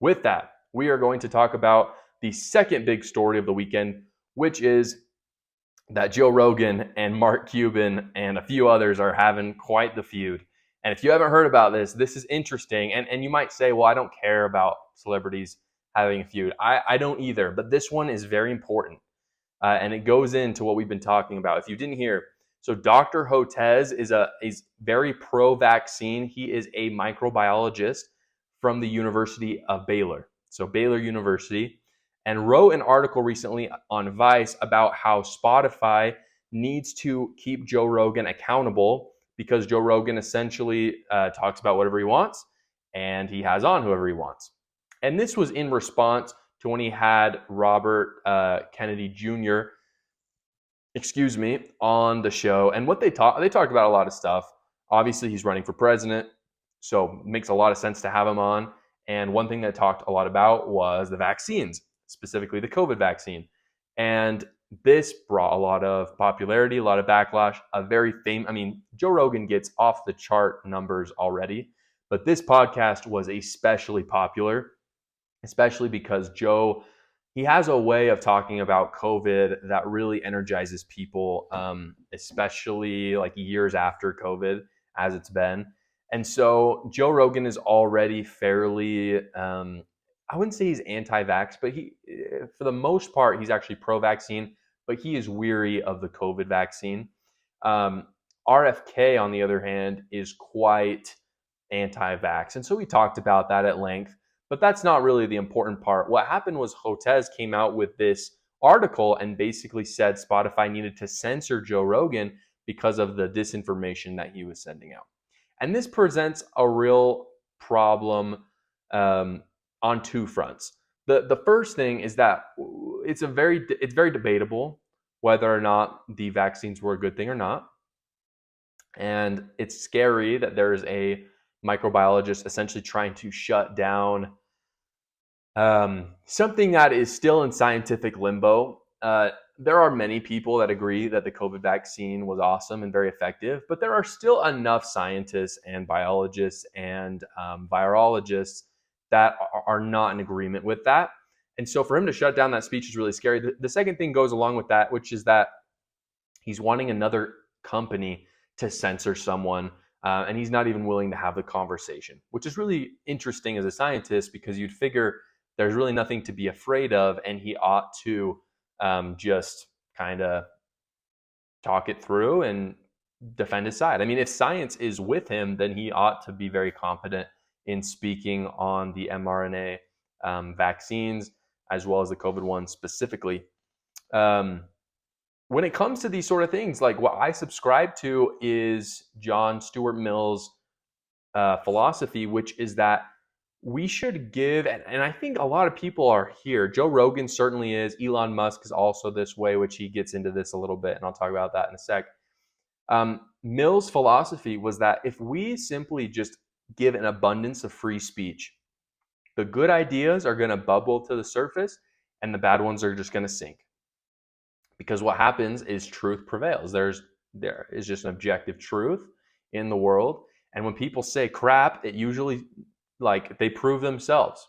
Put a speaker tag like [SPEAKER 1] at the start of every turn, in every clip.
[SPEAKER 1] With that, we are going to talk about the second big story of the weekend, which is that Joe Rogan and Mark Cuban and a few others are having quite the feud. And if you haven't heard about this, this is interesting. And you might say, well, I don't care about celebrities having a feud. I don't either, but this one is very important. And it goes into what we've been talking about. If you didn't hear, so Dr. Hotez is very pro-vaccine. He is a microbiologist from the University of Baylor. So Baylor University, and wrote an article recently on Vice about how Spotify needs to keep Joe Rogan accountable because Joe Rogan essentially talks about whatever he wants and he has on whoever he wants. And this was in response to when he had Robert Kennedy Jr. On the show. And what they talked about a lot of stuff. Obviously, he's running for president, so it makes a lot of sense to have him on. And one thing they talked a lot about was the vaccines, specifically the COVID vaccine. And this brought a lot of popularity, a lot of backlash, Joe Rogan gets off the chart numbers already, but this podcast was especially popular, especially because Joe, he has a way of talking about COVID that really energizes people, especially like years after COVID, as it's been. And so Joe Rogan is already fairly, I wouldn't say he's anti-vax, but for the most part, he's actually pro-vaccine, but he is weary of the COVID vaccine. RFK, on the other hand, is quite anti-vax. And so we talked about that at length, but that's not really the important part. What happened was Hotez came out with this article and basically said Spotify needed to censor Joe Rogan because of the disinformation that he was sending out. And this presents a real problem on two fronts. The first thing is that it's very debatable whether or not the vaccines were a good thing or not. And it's scary that there's a microbiologist essentially trying to shut down something that is still in scientific limbo. There are many people that agree that the COVID vaccine was awesome and very effective, but there are still enough scientists and biologists and virologists that are not in agreement with that. And so for him to shut down that speech is really scary. The second thing goes along with that, which is that he's wanting another company to censor someone, and he's not even willing to have the conversation, which is really interesting as a scientist because you'd figure there's really nothing to be afraid of, and he ought to just kind of talk it through and defend his side. I mean, if science is with him, then he ought to be very confident in speaking on the mRNA vaccines as well as the COVID one specifically. When it comes to these sort of things, like what I subscribe to is John Stuart Mill's philosophy, which is that we should give, and I think a lot of people are here. Joe Rogan certainly is. Elon Musk is also this way, which he gets into this a little bit, and I'll talk about that in a sec. Mill's philosophy was that if we simply just give an abundance of free speech, the good ideas are going to bubble to the surface, and the bad ones are just going to sink. Because what happens is truth prevails. There is just an objective truth in the world, and when people say crap, it usually, like, they prove themselves.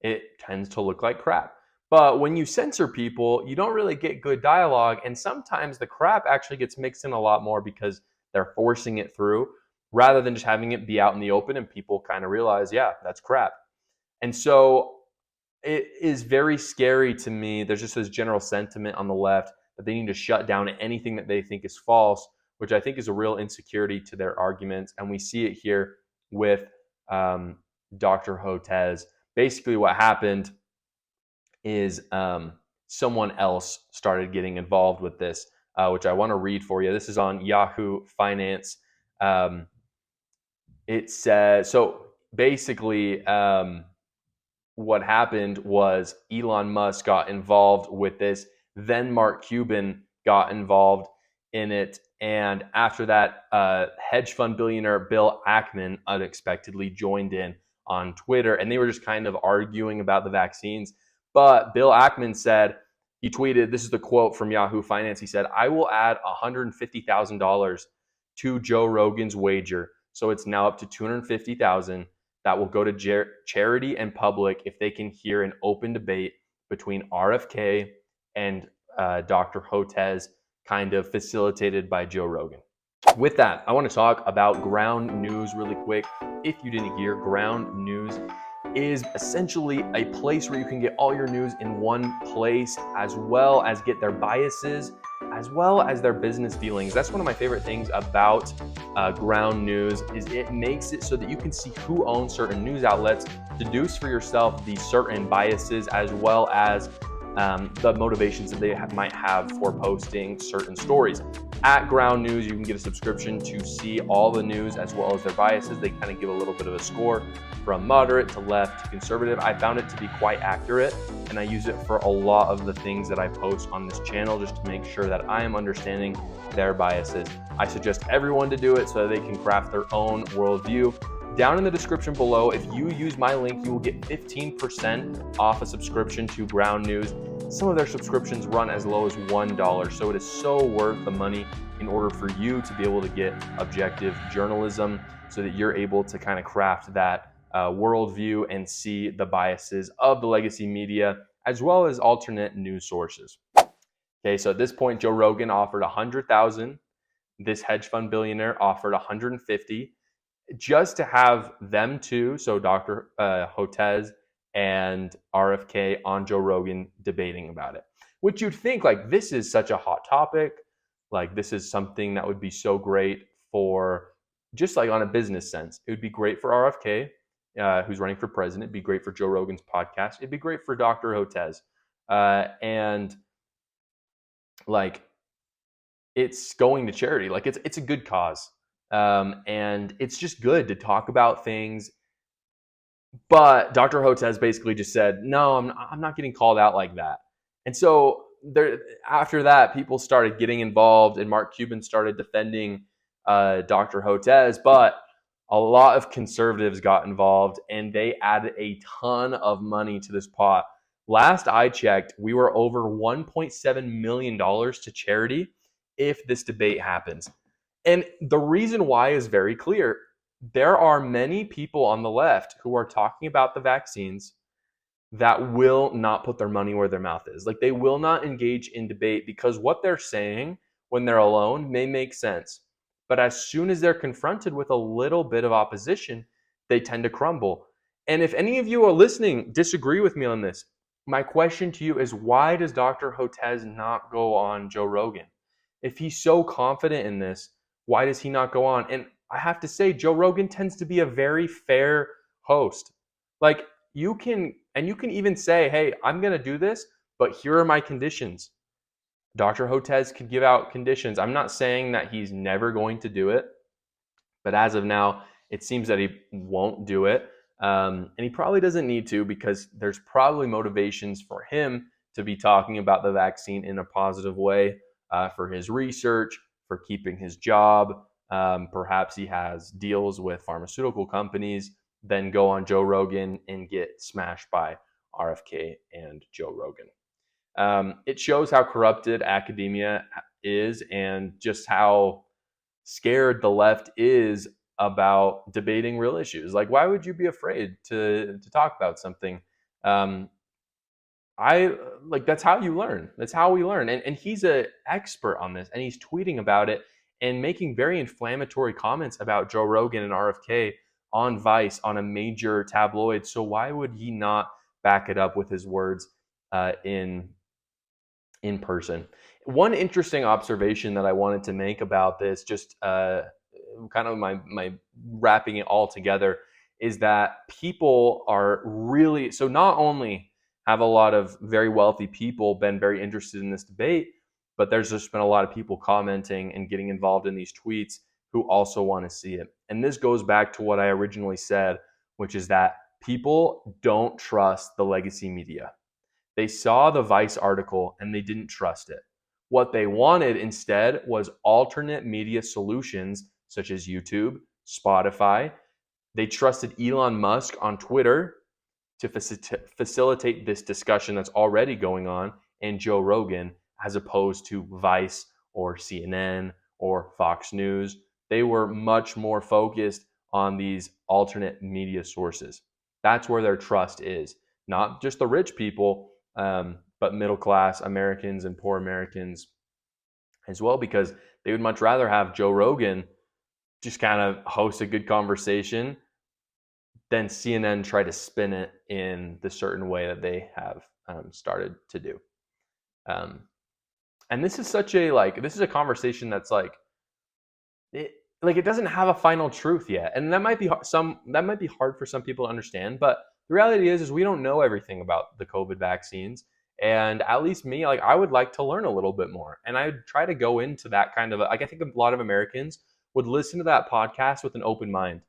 [SPEAKER 1] It tends to look like crap. But when you censor people, you don't really get good dialogue, and sometimes the crap actually gets mixed in a lot more because they're forcing it through rather than just having it be out in the open and people kind of realize, yeah, that's crap. And so it is very scary to me. There's just this general sentiment on the left that they need to shut down anything that they think is false, which I think is a real insecurity to their arguments. And we see it here with Dr. Hotez. Basically what happened is someone else started getting involved with this, which I want to read for you. This is on Yahoo Finance. It says, so basically what happened was Elon Musk got involved with this. Then Mark Cuban got involved in it. And after that, hedge fund billionaire Bill Ackman unexpectedly joined in on Twitter. And they were just kind of arguing about the vaccines. But Bill Ackman said, he tweeted, this is the quote from Yahoo Finance. He said, "I will add $150,000 to Joe Rogan's wager. So it's now up to $250,000 that will go to charity and public if they can hear an open debate between RFK and Dr. Hotez, kind of facilitated by Joe Rogan. With that, I want to talk about ground news really quick. If you didn't hear, ground news is essentially a place where you can get all your news in one place, as well as get their biases, as well as their business dealings. That's one of my favorite things about ground news, is it makes it so that you can see who owns certain news outlets, deduce for yourself the certain biases, as well as the motivations that they might have for posting certain stories. At Ground News, you can get a subscription to see all the news as well as their biases. They kind of give a little bit of a score from moderate to left to conservative. I found it to be quite accurate, and I use it for a lot of the things that I post on this channel just to make sure that I am understanding their biases. I suggest everyone to do it so that they can craft their own worldview. Down in the description below, if you use my link, you will get 15% off a subscription to Ground News. Some of their subscriptions run as low as $1, so it is so worth the money in order for you to be able to get objective journalism so that you're able to kind of craft that worldview and see the biases of the legacy media as well as alternate news sources. Okay, so at this point, Joe Rogan offered $100,000. This hedge fund billionaire offered $150,000 just to have them two, so Dr. Hotez and RFK on Joe Rogan debating about it. Which you'd think, like, this is such a hot topic. Like, this is something that would be so great for, just like on a business sense, it would be great for RFK, who's running for president. It'd be great for Joe Rogan's podcast. It'd be great for Dr. Hotez. And like, it's going to charity. Like, it's a good cause. And it's just good to talk about things. But Dr. Hotez basically just said, no, I'm not getting called out like that. And so after that, people started getting involved, and Mark Cuban started defending Dr. Hotez. But a lot of conservatives got involved, and they added a ton of money to this pot. Last I checked, we were over $1.7 million to charity if this debate happens. And the reason why is very clear. There are many people on the left who are talking about the vaccines that will not put their money where their mouth is. Like, they will not engage in debate because what they're saying when they're alone may make sense. But as soon as they're confronted with a little bit of opposition, they tend to crumble. And if any of you are listening disagree with me on this, my question to you is, why does Dr. Hotez not go on Joe Rogan? If he's so confident in this, why does he not go on? And I have to say, Joe Rogan tends to be a very fair host. Like, you can even say, hey, I'm going to do this, but here are my conditions. Dr. Hotez could give out conditions. I'm not saying that he's never going to do it, but as of now, it seems that he won't do it. And he probably doesn't need to, because there's probably motivations for him to be talking about the vaccine in a positive way, for his research, for keeping his job. Perhaps he has deals with pharmaceutical companies, then go on Joe Rogan and get smashed by RFK and Joe Rogan. It shows how corrupted academia is, and just how scared the left is about debating real issues. Like, why would you be afraid to talk about something? That's how you learn. That's how we learn. And he's an expert on this, and he's tweeting about it and making very inflammatory comments about Joe Rogan and RFK on Vice, on a major tabloid. So why would he not back it up with his words in person? One interesting observation that I wanted to make about this, just kind of my wrapping it all together, is that people are really, so not only have a lot of very wealthy people been very interested in this debate, but there's just been a lot of people commenting and getting involved in these tweets who also want to see it. And this goes back to what I originally said, which is that people don't trust the legacy media. They saw the Vice article and they didn't trust it. What they wanted instead was alternate media solutions such as YouTube, Spotify. They trusted Elon Musk on Twitter to facilitate this discussion that's already going on, and Joe Rogan, as opposed to Vice or CNN or Fox News. They were much more focused on these alternate media sources. That's where their trust is. Not just the rich people, but middle class Americans and poor Americans as well, because they would much rather have Joe Rogan just kind of host a good conversation than CNN try to spin it in the certain way that they have started to do. And this is such a this is a conversation that's it doesn't have a final truth yet, and that might be hard for some people to understand. But the reality is we don't know everything about the COVID vaccines, and at least me, I would like to learn a little bit more, and I would try to go into that kind of I think a lot of Americans would listen to that podcast with an open mind.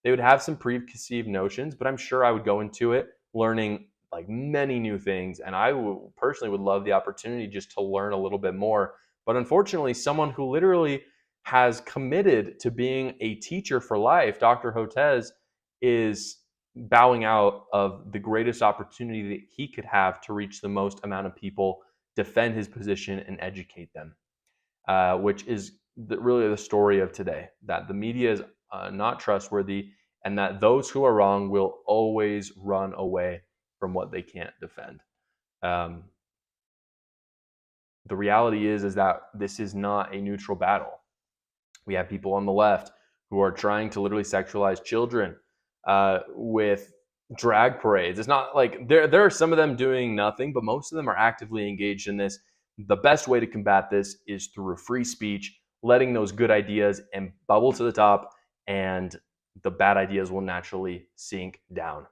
[SPEAKER 1] They would have some preconceived notions, but I'm sure I would go into it learning many new things, and I personally would love the opportunity just to learn a little bit more. But unfortunately, someone who literally has committed to being a teacher for life, Dr. Hotez, is bowing out of the greatest opportunity that he could have to reach the most amount of people, defend his position, and educate them, which is really the story of today, that the media is not trustworthy, and that those who are wrong will always run away from what they can't defend. The reality is that this is not a neutral battle. We have people on the left who are trying to literally sexualize children with drag parades. It's not like there are some of them doing nothing, but most of them are actively engaged in this. The best way to combat this is through free speech, letting those good ideas and bubble to the top, and the bad ideas will naturally sink down.